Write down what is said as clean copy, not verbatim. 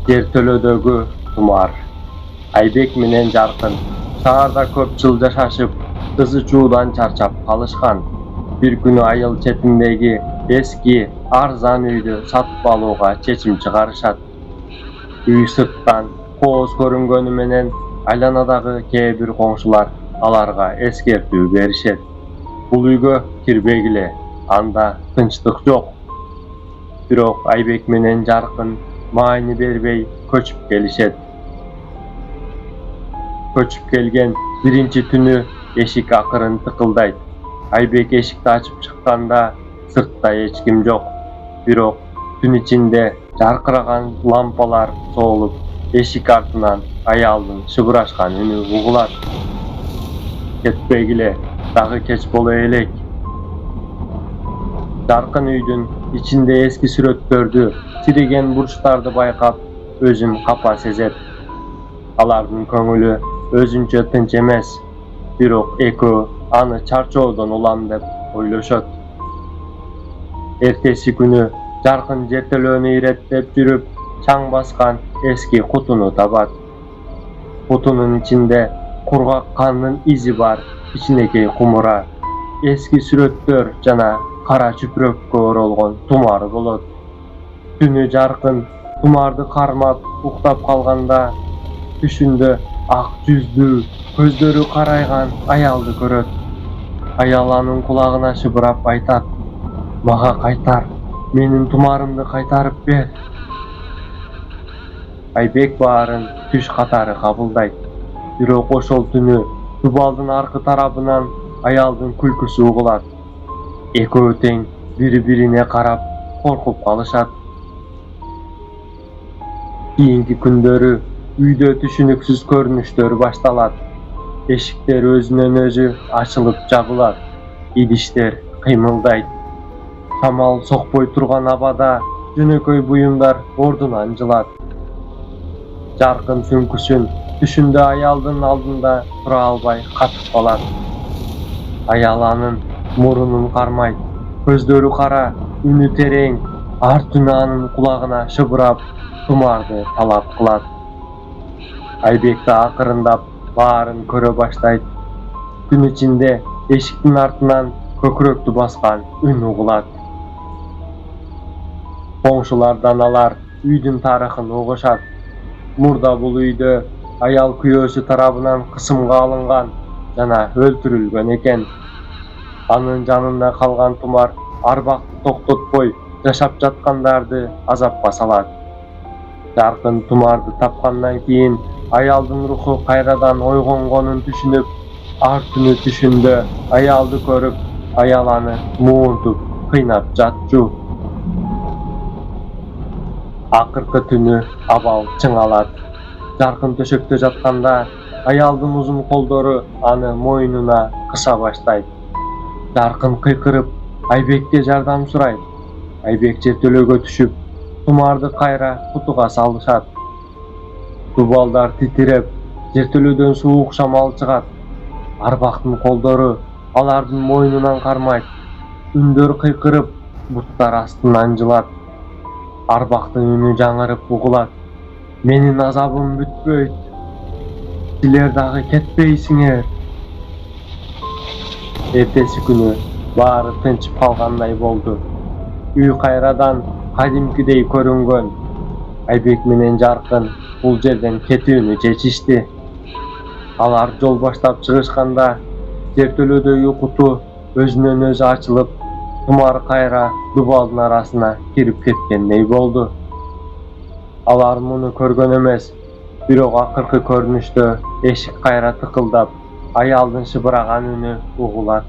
Жертөлөдөгү тумар. Айбек менен Жаркын шаарда көп жыл жашашып, кызы чуудан чарчап калышкан. Бир күнү айыл четиндеги эски арзан үйдү сатып алууга чечим чыгарышат. Үй сырттан кооз көрүнгөнү менен айланадагы кээ бир коңшулар аларга эскертүү беришет. Бул үйгө кирбегиле, анда тынчтык жок. Бирок Айбек менен Жаркын маани бербей көчүп келишет. Көчүп келген биринчи түнү эшик акырын тыкылдайт. Айбек эшикти ачып чыкканда сыртта эч ким жок. Бирок түн ичинде жаркыраган лампалар соолуп, эшик артынан аялдын шыбырашкан үнү угулат. Кетпегиле, дагы кеч боло элек. Жаркын үйдүн ичинде эски сүрөттөрдү, тиреген бурчтарды байкап, өзүн капа сезет. Алардын көңүлү өзүнчө тынч эмес, бирок экөө аны чарчоодон улам деп ойлошот. Эртеси күнү Жаркын жертөлөөнү иреттеп жүрүп, чаң баскан эски кутуну табат. Кутунун ичинде кургак кандын изи бар кичинекей кумура, эски сүрөттөр жана кара чүпүрөккө оролгон тумар болот. Түнү Жаркын тумарды кармап уктап калганда, түшүндө ак жүздүү, көздөрү карайган аялды көрөт. Аял анын кулагына шыбырап айтат: "Мага кайтар, менин тумарымды кайтарып бер". Айбек баарын түш катары кабылдайт. Бирок ошол түнү дубалдын аркы тарабынан аялдын күлкүсү угулат. Экөө тең бири-бирине карап коркуп калышат. Кийинки күндөрү үйдө түшүнүксүз көрүнүштөр башталат. Эшиктер өзүнөн өзү ачылып жабылат. Идиштер кыймылдайт. Шамал сокпой турган абада жөнөкөй буюмдар ордунан жылат. Жаркын сүңкүсүн түшүндө аялдын алдында тура албай катып калат. Аял анын мурунун кармайт, көздөрү кара, үнү терең, ар түнү анын кулагына шыбырап, тумарды талап кылат. Айбек да акырындап баарын көрө баштайт. Күн ичинде эшиктин артынан көкүрөктү баскан үн угулат. Коңшулардан алар үйдүн тарыхын угушат. Мурда бул үйдө аял күйөөсү тарабынан кысымга алынган жана өлтүрүлгөн экен. Анын жанында калган тумар арбакты токтотпой жашап жаткандарды азапка салат. Жаркын тумарды тапкандан кийин аялдын руху кайрадан ойгонгонун түшүнүп, ар түнү түшүндө аялды көрүп, аял аны муунтуп кыйнап жатчу. Акыркы түнү абал чыңалат. Жаркын төшөктө жатканда аялдын узун колдору аны мойнуна кыса баштайт. Жаркын кыйкырып Айбекке жардам сурайт. Айбек жертөлөгө түшүп, тумарды кайра кутуга салышат. Дубалдар титиреп, жертөлөдөн суук шамал чыгат. Арбактын колдору алардын мойнунан кармайт. Үндөр кыйкырып, буттар астынан жылат. Арбактын үнү жаңырып угулат: "Менин азабым бүтпөйт. Силер дагы кетпейсиңер". Эртеси күнү баары тынчып калгандай болду. Үй кайрадан кадимкидей көрүнгөн. Айбек менен Жаркын бул жерден кетүүнү чечишти. Алар жол баштап чыгышканда, жертөлөдөгү куту өзүнөн өзү ачылып, тумар кайра дубалдын арасына кирип кеткендей болду. Алар муну көргөн эмес, бирок акыркы көрүнүштө эшик кайра тыкылдап, аялдын шыбыраган үнү угулат.